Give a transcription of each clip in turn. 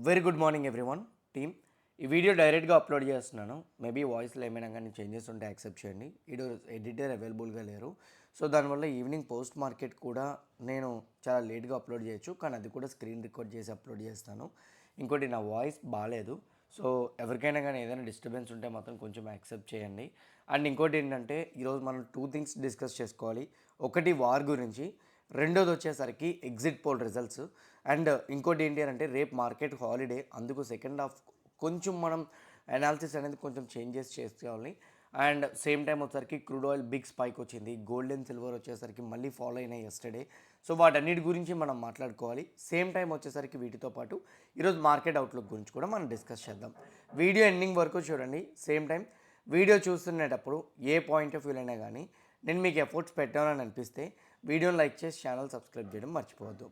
Very good morning everyone team. ఈ video డైరెక్ట్గా upload చేస్తున్నాను. మేబీ వాయిస్లో ఏమైనా కానీ చేంజెస్ ఉంటే యాక్సెప్ట్ చేయండి. ఈరోజు ఎడిటర్ అవైలబుల్గా లేరు. సో దానివల్ల ఈవినింగ్ పోస్ట్ మార్కెట్ కూడా నేను చాలా లేట్గా అప్లోడ్ చేయొచ్చు, కానీ అది కూడా స్క్రీన్ రికార్డ్ చేసి అప్లోడ్ చేస్తాను. ఇంకోటి నా వాయిస్ బాగాలేదు, సో ఎవరికైనా కానీ ఏదైనా డిస్టర్బెన్స్ ఉంటే మాత్రం కొంచెం యాక్సెప్ట్ చేయండి. అండ్ ఇంకోటి ఏంటంటే ఈరోజు మనం 2 థింగ్స్ డిస్కస్ చేసుకోవాలి. ఒకటి వార్ గురించి, రెండోది వచ్చేసరికి ఎగ్జిట్ పోల్ రిజల్ట్స్, అండ్ ఇంకోటి ఏంటి అంటే రేపు మార్కెట్ హాలిడే, అందుకు సెకండ్ హాఫ్ కొంచెం మనం అనాలిసిస్ అనేది కొంచెం చేంజెస్ చేసుకోవాలి. అండ్ సేమ్ టైం వచ్చేసరికి క్రూడ్ ఆయిల్ బిగ్ స్పైక్ వచ్చింది, గోల్డ్ అండ్ సిల్వర్ వచ్చేసరికి మళ్ళీ ఫాలో అయినాయి ఎస్టర్డే. సో వాటన్నిటి గురించి మనం మాట్లాడుకోవాలి. సేమ్ టైం వచ్చేసరికి వీటితో పాటు ఈరోజు మార్కెట్ అవుట్లుక్ గురించి కూడా మనం డిస్కస్ చేద్దాం. వీడియో ఎండింగ్ వరకు చూడండి. సేమ్ టైం వీడియో చూస్తునేటప్పుడు ఏ పాయింట్ ఆఫ్ వ్యూ అయినా కానీ నేను మీకు ఎఫర్ట్స్ పెట్టానని అనిపిస్తే వీడియోని లైక్ చేసి ఛానల్ సబ్స్క్రైబ్ చేయడం మర్చిపోవద్దు.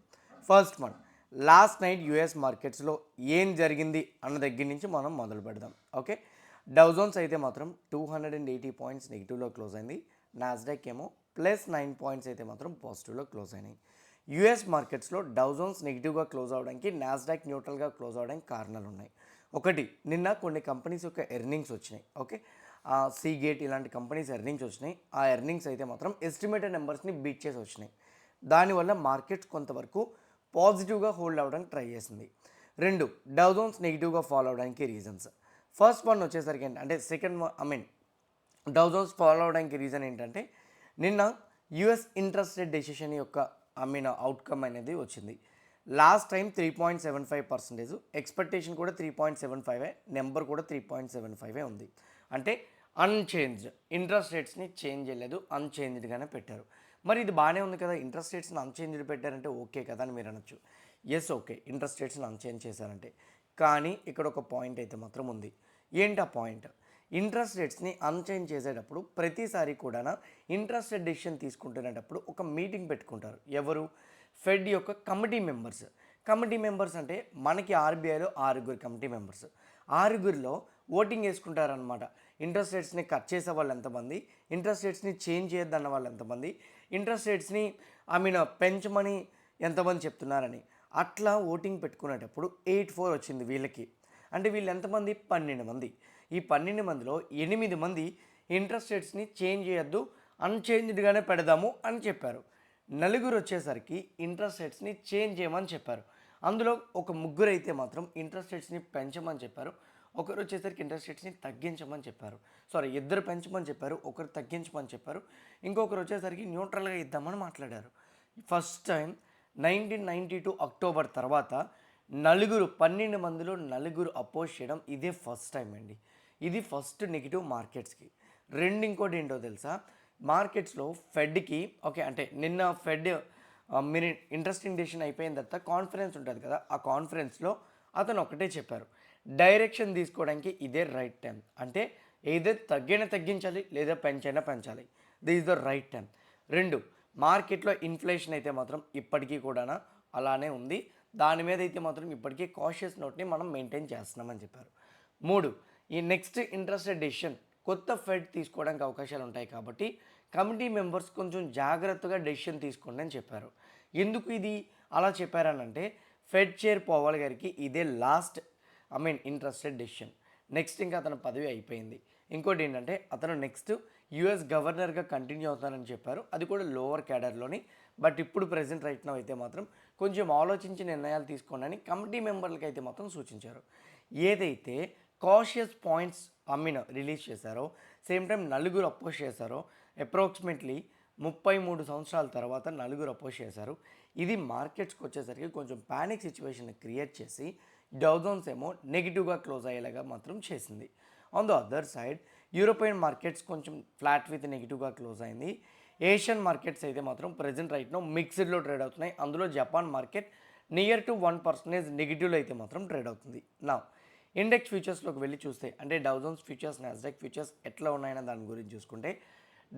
First one, last night US మార్కెట్స్లో ఏం జరిగింది అన్న దగ్గర నుంచి మనం మొదలు పెడదాం. ఓకే, డౌజోన్స్ అయితే మాత్రం 280 పాయింట్స్ నెగిటివ్లో క్లోజ్ అయింది. నాస్డాక్ ఏమో +9 పాయింట్స్ అయితే మాత్రం పాజిటివ్లో క్లోజ్ అయినాయి. యుఎస్ మార్కెట్స్లో డౌజోన్స్ నెగిటివ్గా క్లోజ్ అవడానికి, నాస్డాక్ న్యూట్రల్గా క్లోజ్ అవడానికి కారణాలు ఉన్నాయి. ఒకటి, నిన్న కొన్ని కంపెనీస్ యొక్క ఎర్నింగ్స్ వచ్చినాయి. ఓకే, సీగేట్ ఇలాంటి కంపెనీస్ ఎర్నింగ్స్ వచ్చినాయి. ఆ ఎర్నింగ్స్ అయితే మాత్రం ఎస్టిమేటెడ్ నెంబర్స్ని బీట్ చేసి వచ్చినాయి. దానివల్ల మార్కెట్స్ కొంతవరకు పాజిటివ్గా హోల్డ్ అవ్వడానికి ట్రై చేసింది. రెండు, డౌజోన్స్ నెగిటివ్గా ఫాలో అవడానికి రీజన్స్. ఫస్ట్ వన్ వచ్చేసరికి అంటే సెకండ్ వన్ డౌజోన్స్ ఫాలో అవడానికి రీజన్ ఏంటంటే నిన్న యుఎస్ ఇంట్రెస్ట్ రేట్ డెసిషన్ యొక్క అవుట్కమ్ అనేది వచ్చింది. లాస్ట్ టైం 3.75%, ఎక్స్పెక్టేషన్ కూడా 3.75, నెంబర్ కూడా 3.75 ఉంది. అంటే అన్చేంజ్డ్, ఇంట్రెస్ట్ రేట్స్ని చేంజ్ చేయలేదు, అన్చేంజ్డ్గానే పెట్టారు. మరి ఇది బాగానే ఉంది కదా, ఇంట్రెస్ట్ రేట్స్ని అన్చేంజ్డ్ పెట్టారంటే ఓకే కదా అని మీరు అనొచ్చు. ఎస్, ఓకే, ఇంట్రెస్ట్ రేట్స్ని అన్చేంజ్ చేశారంటే. కానీ ఇక్కడ ఒక పాయింట్ అయితే మాత్రం ఉంది. ఏంటి ఆ పాయింట్? ఇంట్రెస్ట్ రేట్స్ని అన్చేంజ్ చేసేటప్పుడు ప్రతిసారి కూడా ఇంట్రెస్ట్ రేట్ డెసిషన్ తీసుకుంటునేటప్పుడు ఒక మీటింగ్ పెట్టుకుంటారు. ఎవరు? ఫెడ్ యొక్క కమిటీ మెంబర్స్. కమిటీ మెంబర్స్ అంటే మనకి ఆర్బీఐలో 6 కమిటీ మెంబర్స్. 6లో ఓటింగ్ వేసుకుంటారనమాట. ఇంట్రెస్ట్ రేట్స్ని కట్ చేసే వాళ్ళు ఎంతమంది, ఇంట్రెస్ట్ రేట్స్ని చేంజ్ చేయొద్దన్న వాళ్ళు ఎంతమంది, ఇంట్రెస్ట్ రేట్స్ని పెంచమని ఎంతమంది చెప్తున్నారని. అట్లా ఓటింగ్ పెట్టుకునేటప్పుడు 84 వచ్చింది వీళ్ళకి. అంటే వీళ్ళు ఎంతమంది? 12 మంది. ఈ 12 మందిలో 8 మంది ఇంట్రెస్ట్ రేట్స్ని చేంజ్ చేయొద్దు, అన్చేంజ్డ్గానే పెడదాము అని చెప్పారు. 4 వచ్చేసరికి ఇంట్రెస్ట్ రేట్స్ని చేంజ్ చేయమని చెప్పారు. అందులో ఒక 3 అయితే మాత్రం ఇంట్రెస్ట్ రేట్స్ని పెంచమని చెప్పారు. ఒకరు వచ్చేసరికి ఇంట్రెస్ట్ రేట్స్ని తగ్గించమని చెప్పారు. సారీ, 2 పెంచమని చెప్పారు, ఒకరు తగ్గించమని చెప్పారు, ఇంకొకరు వచ్చేసరికి న్యూట్రల్గా ఇద్దామని మాట్లాడారు. ఫస్ట్ టైం 1992 అక్టోబర్ తర్వాత 12 మందిలో 4 అపోజ్ చేయడం ఇదే ఫస్ట్ టైం అండి. ఇది ఫస్ట్ నెగిటివ్ మార్కెట్స్కి. ఇంకోటి ఏంటో తెలుసా, మార్కెట్స్లో ఫెడ్కి ఓకే అంటే నిన్న ఫెడ్ మీరు ఇంట్రెస్టింగ్ డెసిషన్ అయిపోయిన తర్వాత కాన్ఫరెన్స్ ఉంటుంది కదా, ఆ కాన్ఫరెన్స్లో అతను ఒకటే చెప్పారు, డైరెక్షన్ తీసుకోవడానికి ఇదే రైట్ టైం. అంటే ఏదైతే తగ్గించాలి లేదా పెంచాలి, this is the right time. మార్కెట్లో ఇన్ఫ్లేషన్ అయితే మాత్రం ఇప్పటికీ కూడా అలానే ఉంది, దాని మీద అయితే మాత్రం ఇప్పటికీ కాషియస్ నోట్ని మనం మెయింటైన్ చేస్తున్నామని చెప్పారు. 3, ఈ నెక్స్ట్ ఇంట్రెస్ట్ రేట్ డెసిషన్ కొత్త ఫెడ్ తీసుకోవడానికి అవకాశాలు ఉంటాయి కాబట్టి కమిటీ మెంబర్స్ కొంచెం జాగ్రత్తగా డెసిషన్ తీసుకోండి అని చెప్పారు. ఎందుకు ఇది అలా చెప్పారనంటే ఫెడ్ చైర్ పవల్ గారికి ఇదే lost interest rate decision. Next ఇంకా అతని పదవి అయిపోయింది. ఇంకోటి ఏంటంటే అతను నెక్స్ట్ యుఎస్ గవర్నర్గా కంటిన్యూ అవుతానని చెప్పారు, అది కూడా లోవర్ క్యాడర్లోని. బట్ ఇప్పుడు ప్రెజెంట్ రైట్ నౌ అయితే మాత్రం కొంచెం ఆలోచించి నిర్ణయాలు తీసుకోండి అని కమిటీ మెంబర్లకి అయితే మాత్రం సూచించారు. ఏదైతే కాషియస్ పాయింట్స్ రిలీజ్ చేశారో, సేమ్ టైం 4 అపోజ్ చేశారో, అప్రాక్సిమేట్లీ 33 సంవత్సరాల తర్వాత 4 అపోజ్ చేశారు. ఇది మార్కెట్స్కి వచ్చేసరికి కొంచెం ప్యానిక్ సిచ్యువేషన్ క్రియేట్ చేసి డౌజోన్స్ ఏమో నెగిటివ్గా క్లోజ్ అయ్యేలాగా మాత్రం చేసింది. On the other side European markets కొంచెం ఫ్లాట్ విత్ నెగిటివ్గా క్లోజ్ అయింది. ఏషియన్ మార్కెట్స్ అయితే మాత్రం ప్రెజెంట్ రైట్నో మిక్స్డ్లో ట్రేడ్ అవుతున్నాయి. అందులో జపాన్ మార్కెట్ నియర్ టు 1% నెగిటివ్లో అయితే మాత్రం ట్రేడ్ అవుతుంది. నా ఇండెక్స్ ఫ్యూచర్స్లోకి వెళ్ళి చూస్తే అంటే డౌజోన్స్ ఫ్యూచర్స్, నాస్డాక్ ఫ్యూచర్స్ ఎట్లా ఉన్నాయన్న దాని గురించి చూసుకుంటే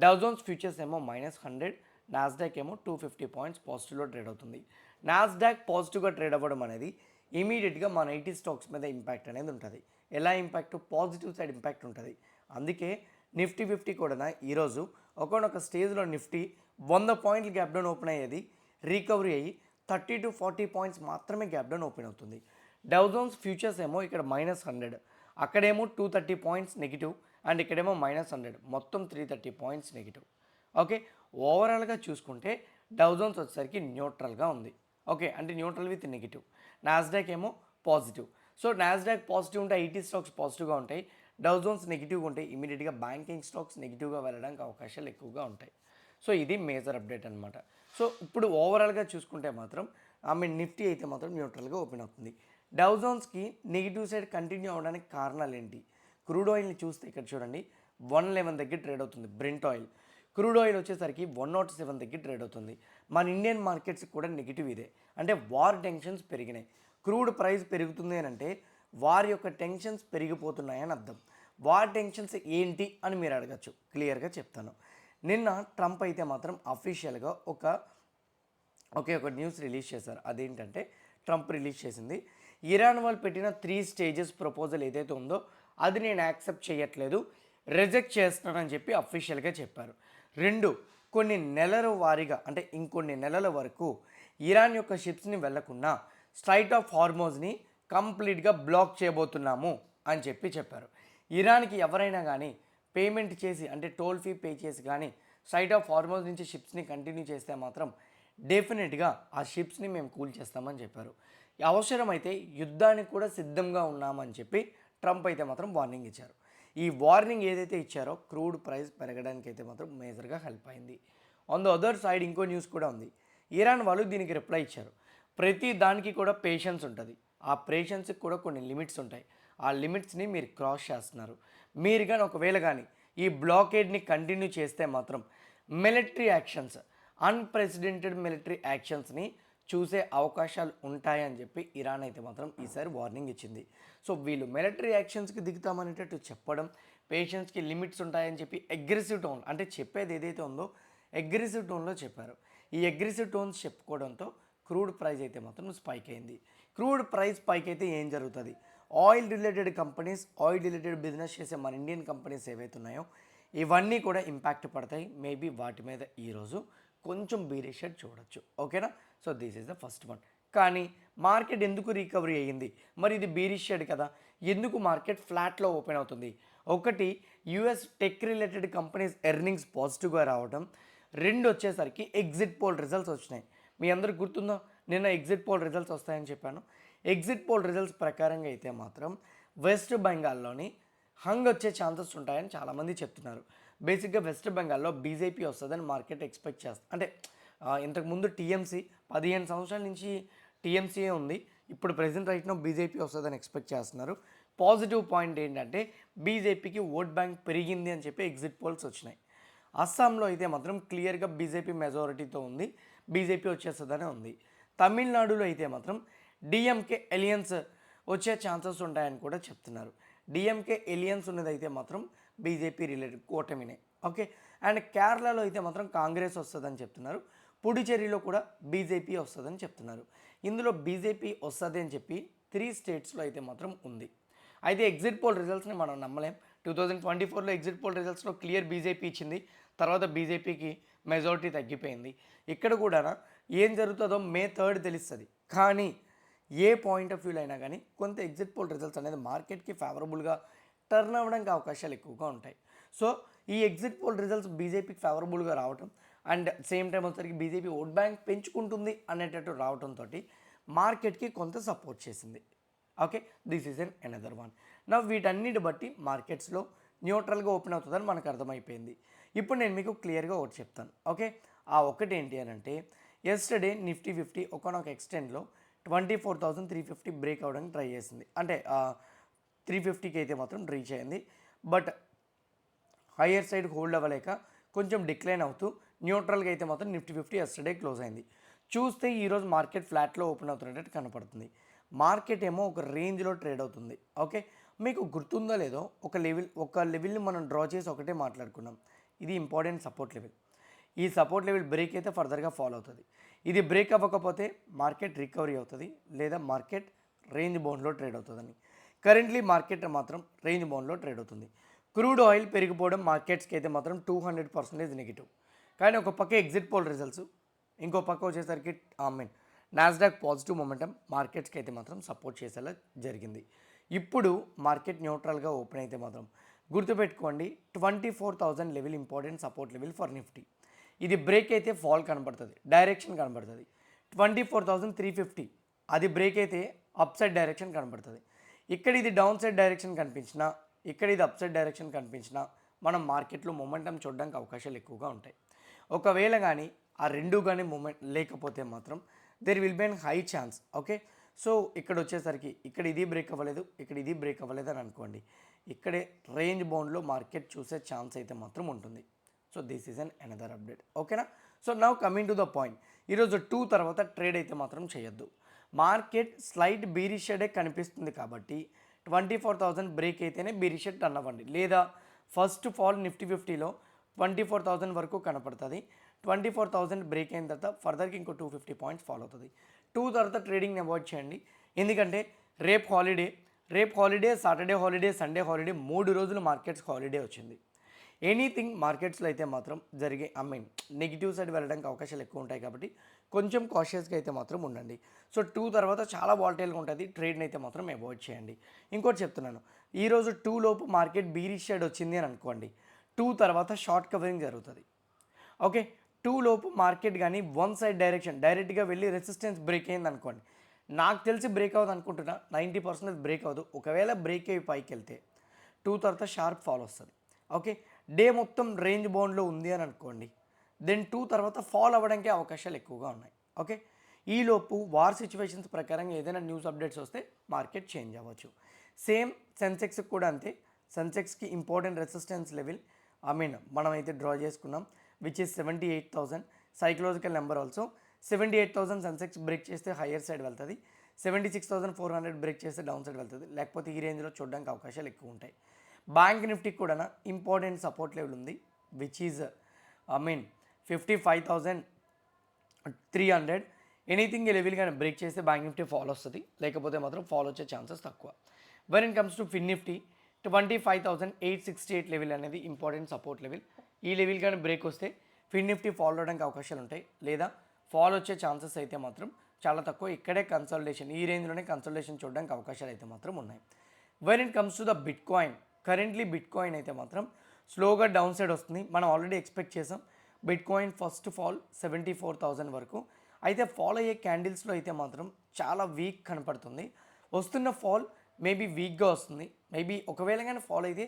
డౌజోన్స్ ఫ్యూచర్స్ ఏమో -100, నాస్డాక్ ఏమో 250 పాయింట్స్ పాజిటివ్లో ట్రేడ్ అవుతుంది. నాస్డాక్ పాజిటివ్గా ట్రేడ్ అవ్వడం అనేది ఇమీడియట్గా మన 80 స్టాక్స్ మీద ఇంపాక్ట్ అనేది ఉంటుంది. ఎలా ఇంపాక్ట్? పాజిటివ్ సైడ్ ఇంపాక్ట్ ఉంటుంది. అందుకే నిఫ్టీ 50 కూడా ఈరోజు ఒకనొక స్టేజ్లో నిఫ్టీ 100 పాయింట్లు గ్యాప్ డౌన్ ఓపెన్ అయ్యేది, రికవరీ అయ్యి 30 to 40 పాయింట్స్ మాత్రమే గ్యాప్ డౌన్ ఓపెన్ అవుతుంది. డౌజోన్స్ ఫ్యూచర్స్ ఏమో ఇక్కడ -100, అక్కడేమో 230 పాయింట్స్ నెగిటివ్, అండ్ ఇక్కడేమో -100, మొత్తం 330 పాయింట్స్ నెగిటివ్. ఓకే, ఓవరాల్గా చూసుకుంటే డౌజోన్స్ వచ్చేసరికి న్యూట్రల్గా ఉంది. ఓకే, అంటే న్యూట్రల్ విత్ నెగిటివ్. నాస్డాక్ ఏమో పాజిటివ్. సో నాస్డాక్ పాజిటివ్ ఉంటే ఐటీ స్టాక్స్ పాజిటివ్గా ఉంటాయి, డౌజోన్స్ నెగిటివ్గా ఉంటాయి. ఇమీడియట్గా బ్యాంకింగ్ స్టాక్స్ నెగిటివ్గా వెళ్ళడానికి అవకాశాలు ఎక్కువగా ఉంటాయి. సో ఇది మేజర్ అప్డేట్ అనమాట. సో ఇప్పుడు ఓవరాల్గా చూసుకుంటే మాత్రం నిఫ్టీ అయితే మాత్రం న్యూట్రల్గా ఓపెన్ అవుతుంది. డౌజోన్స్కి నెగిటివ్ సైడ్ కంటిన్యూ అవ్వడానికి కారణాలు ఏంటి? క్రూడ్ ఆయిల్ని చూస్తే ఇక్కడ చూడండి 111 దగ్గర ట్రేడ్ అవుతుంది బ్రెంట్ ఆయిల్. క్రూడ్ ఆయిల్ వచ్చేసరికి 107 దగ్గర ట్రేడ్ అవుతుంది. మన ఇండియన్ మార్కెట్స్ కూడా నెగిటివ్ ఇదే, అంటే వార్ టెన్షన్స్ పెరిగినాయి. క్రూడ్ ప్రైస్ పెరుగుతుంది అని అంటే వారి యొక్క టెన్షన్స్ పెరిగిపోతున్నాయని అర్థం. వార్ టెన్షన్స్ ఏంటి అని మీరు అడగచ్చు, క్లియర్గా చెప్తాను. నిన్న ట్రంప్ అయితే మాత్రం అఫీషియల్గా ఒక న్యూస్ రిలీజ్ చేశారు. అదేంటంటే ట్రంప్ రిలీజ్ చేసింది, ఇరాన్ వాళ్ళు పెట్టిన 3 స్టేజెస్ ప్రపోజల్ ఏదైతే ఉందో అది నేను యాక్సెప్ట్ చేయట్లేదు, రిజెక్ట్ చేస్తున్నానని చెప్పి అఫీషియల్గా చెప్పారు. 2, కొన్ని నెలల వారీగా అంటే ఇంకొన్ని నెలల వరకు ఇరాన్ యొక్క షిప్స్ని వెళ్లకుండా స్ట్రైట్ ఆఫ్ హార్మోజ్ని కంప్లీట్గా బ్లాక్ చేయబోతున్నాము అని చెప్పారు. ఇరాన్కి ఎవరైనా కానీ పేమెంట్ చేసి అంటే టోల్ ఫీ పే చేసి కానీ స్ట్రైట్ ఆఫ్ హార్మోజ్ నుంచి షిప్స్ని కంటిన్యూ చేస్తే మాత్రం డెఫినెట్గా ఆ షిప్స్ని మేము కూల్ చేస్తామని చెప్పారు. అవసరమైతే యుద్ధానికి కూడా సిద్ధంగా ఉన్నామని చెప్పి ట్రంప్ అయితే మాత్రం వార్నింగ్ ఇచ్చారు. ఈ వార్నింగ్ ఏదైతే ఇచ్చారో క్రూడ్ ప్రైస్ పెరగడానికి అయితే మాత్రం మేజర్గా హెల్ప్ అయింది. ఆన్ ద అదర్ సైడ్ ఇంకో న్యూస్ కూడా ఉంది. ఇరాన్ వాళ్ళు దీనికి రిప్లై ఇచ్చారు. ప్రతి దానికి కూడా పేషెన్స్ ఉంటుంది, ఆ పేషెన్స్కి కూడా కొన్ని లిమిట్స్ ఉంటాయి. ఆ లిమిట్స్ని మీరు క్రాస్ చేస్తున్నారు. మీరు కానీ ఒకవేళ కానీ ఈ బ్లాకేడ్ని కంటిన్యూ చేస్తే మాత్రం మిలిటరీ యాక్షన్స్, అన్ప్రెసిడెంటెడ్ మిలిటరీ యాక్షన్స్ని చూసే అవకాశాలు ఉంటాయని చెప్పి ఇరాన్ అయితే మాత్రం ఈసారి వార్నింగ్ ఇచ్చింది. సో వీళ్ళు మిలిటరీ యాక్షన్స్కి దిగుతామనేటట్టు చెప్పడం, పేషెన్స్కి లిమిట్స్ ఉంటాయని చెప్పి అగ్రెసివ్ టోన్, అంటే చెప్పేది ఏదైతే ఉందో అగ్రెసివ్ టోన్లో చెప్పారు. ఈ అగ్రెసివ్ టోన్స్ చెప్పుకోవడంతో క్రూడ్ ప్రైస్ అయితే మాత్రం స్పైక్ అయింది. క్రూడ్ ప్రైస్ స్పైక్ అయితే ఏం జరుగుతుంది? Oil related companies, oil related business చేసే మన ఇండియన్ కంపెనీస్ ఏవైతే ఉన్నాయో ఇవన్నీ కూడా ఇంపాక్ట్ పడతాయి. మేబీ వాటి మీద ఈరోజు కొంచెం బీరిష్ షేడ్ చూడొచ్చు. ఓకేనా? So this is the first one. కానీ మార్కెట్ ఎందుకు రికవరీ అయ్యింది? మరి ఇది బీరిష్ షేడ్ కదా, ఎందుకు మార్కెట్ ఫ్లాట్లో ఓపెన్ అవుతుంది? ఒకటి, US tech related companies earnings పాజిటివ్గా రావడం. 2 వచ్చేసరికి ఎగ్జిట్ పోల్ రిజల్ట్స్ వచ్చినాయి. మీ అందరికి గుర్తుందో నిన్న ఎగ్జిట్ పోల్ రిజల్ట్స్ వస్తాయని చెప్పాను. ఎగ్జిట్ పోల్ రిజల్ట్స్ ప్రకారంగా అయితే మాత్రం వెస్ట్ బెంగాల్లోని హంగ్ వచ్చే ఛాన్సెస్ ఉంటాయని చాలామంది చెప్తున్నారు. బేసిక్గా వెస్ట్ బెంగాల్లో బీజేపీ వస్తుందని మార్కెట్ ఎక్స్పెక్ట్ చేస్తుంది. అంటే ఇంతకుముందు టీఎంసీ 15 సంవత్సరాల నుంచి టీఎంసీయే ఉంది, ఇప్పుడు ప్రెసెంట్ రైట్నో బీజేపీ వస్తుందని ఎక్స్పెక్ట్ చేస్తున్నారు. పాజిటివ్ పాయింట్ ఏంటంటే బీజేపీకి ఓట్ బ్యాంక్ పెరిగింది అని చెప్పి ఎగ్జిట్ పోల్స్ వచ్చినాయి. అస్సాంలో అయితే మాత్రం క్లియర్గా బీజేపీ మెజారిటీతో ఉంది, బీజేపీ వచ్చేస్తుందనే ఉంది. తమిళనాడులో అయితే మాత్రం డిఎంకే ఎలియన్స్ వచ్చే ఛాన్సెస్ ఉంటాయని కూడా చెప్తున్నారు. డిఎంకే ఎలియన్స్ ఉన్నదైతే మాత్రం బీజేపీ రిలేటెడ్ కూటమినే. ఓకే, అండ్ కేరళలో అయితే మాత్రం కాంగ్రెస్ వస్తుందని చెప్తున్నారు. పుడుచేరిలో కూడా బీజేపీ వస్తుందని చెప్తున్నారు. ఇందులో బీజేపీ వస్తుంది అని చెప్పి 3 స్టేట్స్లో అయితే మాత్రం ఉంది. అయితే ఎగ్జిట్ పోల్ రిజల్ట్స్ని మనం నమ్మలేం. 2024లో ఎగ్జిట్ పోల్ రిజల్ట్స్లో క్లియర్ బీజేపీ ఇచ్చింది, తర్వాత బీజేపీకి మెజారిటీ తగ్గిపోయింది. ఇక్కడ కూడా ఏం జరుగుతుందో మే 3 తెలుస్తుంది. కానీ ఏ పాయింట్ ఆఫ్ వ్యూలో అయినా కానీ కొంత ఎగ్జిట్ పోల్ రిజల్ట్స్ అనేది మార్కెట్కి ఫేవరబుల్గా టర్న్ అవ్వడానికి అవకాశాలు ఎక్కువగా ఉంటాయి. సో ఈ ఎగ్జిట్ పోల్ రిజల్ట్స్ బీజేపీకి ఫేవరబుల్గా రావటం అండ్ సేమ్ టైం వచ్చేసరికి బీజేపీ ఓట్ బ్యాంక్ పెంచుకుంటుంది అనేటట్టు రావడంతో మార్కెట్కి కొంత సపోర్ట్ చేసింది. Okay, this is another one. నా వీటన్నిటి బట్టి మార్కెట్స్లో న్యూట్రల్గా ఓపెన్ అవుతుందని మనకు అర్థమైపోయింది. ఇప్పుడు నేను మీకు క్లియర్గా ఒకటి చెప్తాను. ఓకే, ఆ ఒకటి ఏంటి అని అంటే ఎస్టర్డే నిఫ్టీ 50 ఒకనొక ఎక్స్టెండ్లో 24,350 బ్రేక్ అవ్వడానికి ట్రై చేసింది. అంటే 350కి అయితే మాత్రం రీచ్ అయింది. బట్ హయ్యర్ సైడ్ హోల్డ్ అవ్వలేక కొంచెం డిక్లైన్ అవుతూ న్యూట్రల్గా అయితే మాత్రం నిఫ్టీ 50 ఎస్టర్డే క్లోజ్ అయింది. చూస్తే ఈరోజు మార్కెట్ ఫ్లాట్లో ఓపెన్ అవుతున్నట్టు కనపడుతుంది. మార్కెట్ ఏమో ఒక రేంజ్లో ట్రేడ్ అవుతుంది. ఓకే, మీకు గుర్తుందో లేదో ఒక లెవెల్ని మనం డ్రా చేసి ఒకటే మాట్లాడుకున్నాం. ఇది ఇంపార్టెంట్ సపోర్ట్ లెవెల్. ఈ సపోర్ట్ లెవెల్ బ్రేక్ అయితే ఫర్దర్గా ఫాలో అవుతుంది. ఇది బ్రేక్ అవ్వకపోతే మార్కెట్ రికవరీ అవుతుంది, లేదా మార్కెట్ రేంజ్ బౌండ్లో ట్రేడ్ అవుతుందని. కరెంట్లీ మార్కెట్ మాత్రం రేంజ్ బౌండ్లో ట్రేడ్ అవుతుంది. క్రూడ్ ఆయిల్ పెరిగిపోవడం మార్కెట్స్కి అయితే మాత్రం 200% నెగిటివ్. కానీ ఒక పక్క ఎగ్జిట్ పోల్ రిజల్ట్స్, ఇంకో పక్క వచ్చేసరికి నాస్డాక్ పాజిటివ్ మొమెంటం మార్కెట్స్కి అయితే మాత్రం సపోర్ట్ చేసేలా జరిగింది. ఇప్పుడు మార్కెట్ న్యూట్రల్గా ఓపెన్ అయితే మాత్రం గుర్తుపెట్టుకోండి 24,000 level important support level for Nifty. ఇది బ్రేక్ అయితే ఫాల్ కనబడుతుంది, డైరెక్షన్ కనబడుతుంది. 24,350 అది బ్రేక్ అయితే అప్ సైడ్ డైరెక్షన్ కనబడుతుంది. ఇక్కడ ఇది డౌన్ సైడ్ డైరెక్షన్ కనిపించినా, ఇక్కడ ఇది అప్ సైడ్ డైరెక్షన్ కనిపించినా మనం మార్కెట్లో మొమెంటం చూడడానికి అవకాశాలు ఎక్కువగా ఉంటాయి. ఒకవేళ కానీ ఆ రెండు కానీ మూమెంట్ లేకపోతే మాత్రం there will be an high chance. Okay, so ఇక్కడ వచ్చేసరికి ఇక్కడ ఇది బ్రేక్ అవ్వలేదు, ఇక్కడ ఇది బ్రేక్ అవ్వలేదు అని అనుకోండి, ఇక్కడే రేంజ్ బౌండ్లో మార్కెట్ చూసే ఛాన్స్ అయితే మాత్రం ఉంటుంది. So this is an another update. ఓకేనా? So now coming to the point, ఈరోజు 2 తర్వాత ట్రేడ్ అయితే మాత్రం చేయొద్దు. మార్కెట్ స్లైట్ బీరిష్ షేడే కనిపిస్తుంది కాబట్టి 24,000 బ్రేక్ అయితేనే బీరిష్ షేడ్ టర్న్ అవ్వండి. లేదా ఫస్ట్ ఫాల్ నిఫ్టీ 50లో 24,000 వరకు కనపడుతుంది. 24,000 బ్రేక్ అయిన తర్వాత ఫర్దర్కి ఇంకో 250 పాయింట్స్ ఫాలో అవుతుంది. 2 తర్వాత ట్రేడింగ్ని అవాయిడ్ చేయండి. ఎందుకంటే రేపు holiday, Saturday holiday, Sunday holiday, 3 రోజులు మార్కెట్స్కి హాలిడే వచ్చింది. ఎనీథింగ్ మార్కెట్స్లో అయితే మాత్రం జరిగే నెగిటివ్ సైడ్ వెళ్ళడానికి అవకాశాలు ఎక్కువ ఉంటాయి కాబట్టి కొంచెం కాషియస్గా అయితే మాత్రం ఉండండి. సో 2 తర్వాత చాలా వాలటైల్గా ఉంటుంది, ట్రేడ్ని అయితే మాత్రం అవాయిడ్ చేయండి. ఇంకోటి చెప్తున్నాను, ఈరోజు 2 లోపు మార్కెట్ బీరిష్ షేడ్ వచ్చింది అని అనుకోండి, 2 తర్వాత షార్ట్ కవరింగ్ జరుగుతుంది. ఓకే, 2 లోపు మార్కెట్ కానీ వన్ సైడ్ డైరెక్ట్గా వెళ్ళి రెసిస్టెన్స్ బ్రేక్ అయింది అనుకోండి, నాకు తెలిసి బ్రేక్ అవ్వదు అనుకుంటున్నా, 90% బ్రేక్ అవ్వదు. ఒకవేళ బ్రేక్ అయ్యి పైకి వెళ్తే 2 తర్వాత షార్ప్ ఫాల్ వస్తుంది. ఓకే, డే మొత్తం రేంజ్ బౌండ్లో ఉంది అని అనుకోండి, దెన్ 2 తర్వాత ఫాల్ అవ్వడానికి అవకాశాలు ఎక్కువగా ఉన్నాయి. ఓకే, ఈలోపు వార్ సిచ్యువేషన్స్ ప్రకారం ఏదైనా న్యూస్ అప్డేట్స్ వస్తే మార్కెట్ చేంజ్ అవ్వచ్చు. సేమ్ సెన్సెక్స్కి కూడా అంతే. సెన్సెక్స్కి ఇంపార్టెంట్ రెసిస్టెన్స్ లెవెల్ మనమైతే డ్రా చేసుకున్నాం, which is 78,000 psychological number. Also 78,000 Sensex break చేస్తే హయ్యర్ సైడ్ వెళ్తుంది, 76,400 బ్రేక్ చేస్తే డౌన్ సైడ్ వెళ్తుంది. లేకపోతే ఈ రేంజ్లో చూడడానికి అవకాశాలు ఎక్కువ ఉంటాయి. బ్యాంక్ నిఫ్టీకి కూడా ఇంపార్టెంట్ సపోర్ట్ లెవెల్ ఉంది, విచ్ ఈజ్ 55,300. ఎనీథింగ్ ఈ లెవెల్ కానీ బ్రేక్ చేస్తే బ్యాంక్ నిఫ్టీ ఫాల్ వస్తుంది, లేకపోతే మాత్రం ఫాల్ వచ్చే ఛాన్సెస్ తక్కువ. When it comes to Fin Nifty 25,868 level అనేది ఇంపార్టెంట్ సపోర్ట్ లెవెల్. ఈ లెవెల్ కానీ బ్రేక్ వస్తే ఫిన్ నిఫ్టీ ఫాల్ అవడానికి అవకాశాలు ఉంటాయి, లేదా ఫాల్ వచ్చే ఛాన్సెస్ అయితే మాత్రం చాలా తక్కువ. ఇక్కడే కన్సల్టేషన్, ఈ రేంజ్లోనే కన్సల్టేషన్ చూడడానికి అవకాశాలు అయితే మాత్రం ఉన్నాయి. When it comes to the bit coin, currently bit coin అయితే మాత్రం స్లోగా డౌన్ సైడ్ వస్తుంది. మనం ఆల్రెడీ ఎక్స్పెక్ట్ చేసాం బిట్ కాయిన్ ఫస్ట్ ఫాల్ 74,000 వరకు. అయితే ఫాల్ అయ్యే క్యాండిల్స్లో అయితే మాత్రం చాలా వీక్ కనపడుతుంది. వస్తున్న ఫాల్ మేబీ వీక్గా వస్తుంది. మేబీ ఒకవేళ కానీ ఫాల్ అయితే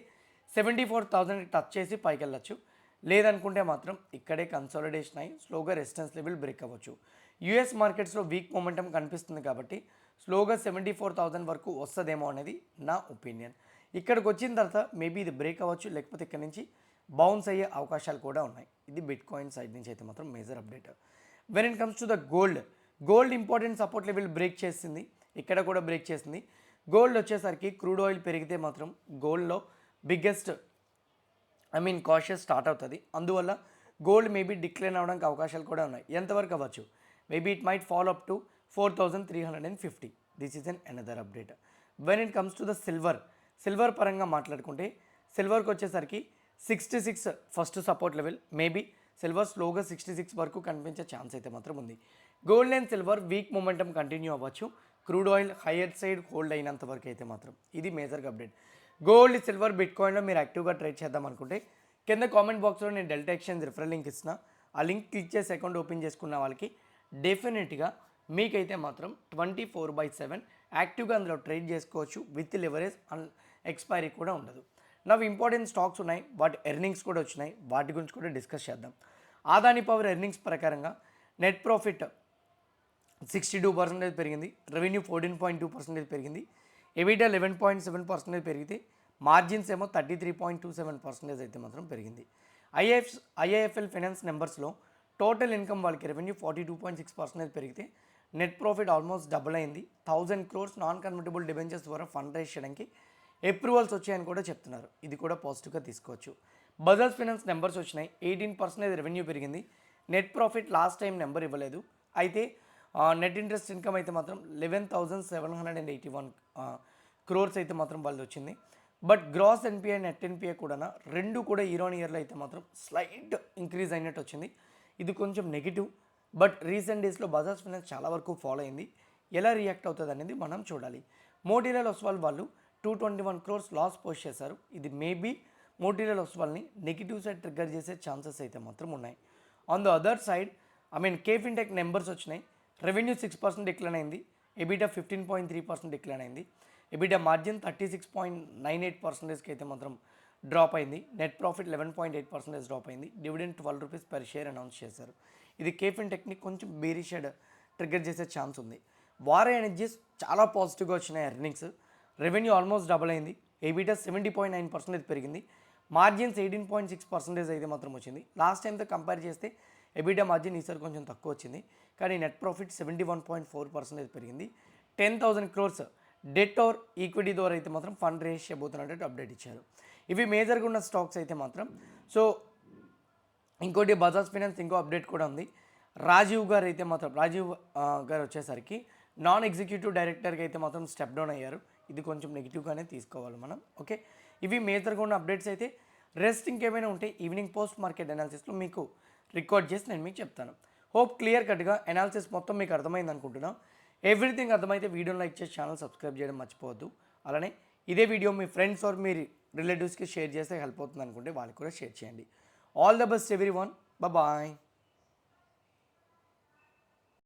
74,000 టచ్ చేసి పైకి వెళ్ళచ్చు. లేదనుకుంటే మాత్రం ఇక్కడే కన్సాలిడేషన్ అయ్యి స్లోగా రెసిస్టెన్స్ లెవెల్ బ్రేక్ అవ్వచ్చు. యూఎస్ మార్కెట్స్లో వీక్ మొమెంటం కనిపిస్తుంది కాబట్టి స్లోగా 74,000 వరకు వస్తుందేమో అనేది నా ఒపీనియన్. ఇక్కడికి వచ్చిన తర్వాత మేబీ ఇది బ్రేక్ అవ్వచ్చు, లేకపోతే ఇక్కడ నుంచి బౌన్స్ అయ్యే అవకాశాలు కూడా ఉన్నాయి. ఇది బిట్ కాయిన్ సైడ్ నుంచి అయితే మాత్రం major update. When it comes to the gold important support level break చేసింది, ఇక్కడ కూడా బ్రేక్ చేసింది. గోల్డ్ వచ్చేసరికి క్రూడ్ ఆయిల్ పెరిగితే మాత్రం గోల్డ్లో బిగ్గెస్ట్ కాషియస్ స్టార్ట్ అవుతుంది. అందువల్ల గోల్డ్ మేబీ డిక్లైన్ అవడానికి అవకాశాలు కూడా ఉన్నాయి. ఎంతవరకు అవ్వచ్చు? Maybe it might follow up to 4,350. This is an another update. When it comes to the silver పరంగా మాట్లాడుకుంటే సిల్వర్కి వచ్చేసరికి 66 first support level. Maybe silver స్లోగా 66 వరకు కనిపించే ఛాన్స్ అయితే మాత్రం ఉంది. Gold and silver weak momentum continue అవ్వచ్చు. Crude oil higher side hold అయినంత వరకు అయితే మాత్రం ఇది మేజర్గా అప్డేట్. గోల్డ్, సిల్వర్, బిట్ కాయిన్లో మీరు యాక్టివ్గా ట్రేడ్ చేద్దాం అనుకుంటే కింద కామెంట్ బాక్స్లో నేను డెల్టా ఎక్స్చేంజ్ రిఫరల్ లింక్ ఇస్తున్నా. ఆ లింక్ క్లిక్ చేసి అకౌంట్ ఓపెన్ చేసుకున్న వాళ్ళకి డెఫినెట్గా మీకైతే మాత్రం 24/7 యాక్టివ్గా అందులో ట్రేడ్ చేసుకోవచ్చు. విత్ లివరేజ్ అండ్ ఎక్స్పైరీ కూడా ఉండదు. నవ్ ఇంపార్టెంట్ స్టాక్స్ ఉన్నాయి, వాటి ఎర్నింగ్స్ కూడా వచ్చినాయి, వాటి గురించి కూడా డిస్కస్ చేద్దాం. ఆదాని పవర్ ఎర్నింగ్స్ ప్రకారంగా నెట్ ప్రాఫిట్ 62% పెరిగింది, రెవెన్యూ 14.2% పెరిగింది, ఎబిటా 11.7% పెరిగితే మార్జిన్స్ ఏమో 33.27% అయితే మాత్రం పెరిగింది. ఐఐఎఫ్ఎల్ ఫైనాన్స్ నెంబర్స్లో టోటల్ ఇన్కమ్ వాళ్ళకి రెవెన్యూ 42.6% పెరిగితే నెట్ ప్రాఫిట్ ఆల్మోస్ట్ డబుల్ అయింది. 1,000 crores నాన్ కన్వర్టబుల్ డిబెంచర్స్ ద్వారా ఫండ్ రైజ్ చేయడానికి అప్రూవల్స్ వచ్చాయని కూడా చెప్తున్నారు. ఇది కూడా పాజిటివ్గా తీసుకోవచ్చు. బజాజ్ ఫైనాన్స్ నెంబర్స్ వచ్చినాయి, 18% రెవెన్యూ పెరిగింది. Net profit last time number ఇవ్వలేదు. అయితే నెట్ ఇంట్రెస్ట్ ఇన్కమ్ అయితే మాత్రం 11,781 crores అయితే మాత్రం వాళ్ళు వచ్చింది. But gross NPA, net NPA కూడా రెండు కూడా ఇయర్ ఆన్ ఇయర్లో అయితే మాత్రం స్లైట్ ఇంక్రీజ్ అయినట్టు వచ్చింది. ఇది కొంచెం నెగిటివ్. బట్ రీసెంట్ డేస్లో బజాజ్ ఫైనాన్స్ చాలా వరకు ఫాలో అయింది. ఎలా రియాక్ట్ అవుతుంది అనేది మనం చూడాలి. మోతీలాల్ ఒస్వాల్ వాళ్ళు 221 crores లాస్ పోస్ట్ చేశారు. ఇది మేబీ మోతీలాల్ ఒస్వాల్ని నెగిటివ్ సైడ్ ట్రిగ్గర్ చేసే ఛాన్సెస్ అయితే మాత్రం ఉన్నాయి. On the other side K Fintech numbers వచ్చినాయి. రెవెన్యూ 6% డిక్లైన్ అయింది. ఎబిటా 15.3% డిక్లైన్ అయింది. ఎబిటా మార్జిన్ 36.98%కి అయితే మాత్రం డ్రాప్ అయింది. నెట్ ప్రాఫిట్ 11.8% డ్రాప్ అయింది. Dividend 12 rupees per share announce చేశారు. ఇది కే ఫిన్టెక్ని కొంచెం బేరిష్ ట్రిగ్గర్ చేసే ఛాన్స్ ఉంది. వార్ ఎనర్జీస్ చాలా పాజిటివ్గా వచ్చినాయి ఎర్నింగ్స్. రెవెన్యూ ఆల్మోస్ట్ డబుల్ అయింది. ఎబిటా 70.9% పెరిగింది. మార్జిన్స్ 18.6% అయితే మాత్రం వచ్చింది. లాస్ట్ టైంతో కంపేర్ చేస్తే ఎబిటా మార్జిన్ ఈసారి కొంచెం తక్కువ వచ్చింది. కానీ నెట్ ప్రాఫిట్ 71.4% పెరిగింది. 10,000 crores డెట్ ఆర్ ఈక్విటీ ద్వారా అయితే మాత్రం ఫండ్ రేస్ చేయబోతున్నట్టు అప్డేట్ ఇచ్చారు. ఇవి మేజర్గా ఉన్న స్టాక్స్ అయితే మాత్రం. సో ఇంకోటి బజాజ్ ఫైనాన్స్ ఇంకో అప్డేట్ కూడా ఉంది. రాజీవ్ గారు వచ్చేసరికి నాన్ ఎగ్జిక్యూటివ్ డైరెక్టర్కి అయితే మాత్రం స్టెప్ డౌన్ అయ్యారు. ఇది కొంచెం నెగిటివ్గానే తీసుకోవాలి మనం. ఓకే, ఇవి మేజర్గా ఉన్న అప్డేట్స్ అయితే. రెస్ట్ ఇంకేమైనా ఉంటే ఈవినింగ్ పోస్ట్ మార్కెట్ అనాలిసిస్లో మీకు రికార్డ్ చేసి నేను మీకు చెప్తాను. హోప్ క్లియర్ కట్గా అనాలిసిస్ మొత్తం మీకు అర్థమైంది అనుకుంటున్నాను. ఎవ్రీథింగ్ అర్థమైతే వీడియోని లైక్ చేసి ఛానల్ సబ్స్క్రైబ్ చేయడం మర్చిపోవద్దు. అలానే ఇదే వీడియో మీ ఫ్రెండ్స్ ఆర్ మీ రిలేటివ్స్కి షేర్ చేస్తే హెల్ప్ అవుతుంది అనుకుంటే వాళ్ళకి కూడా షేర్ చేయండి. All the best everyone. Bye.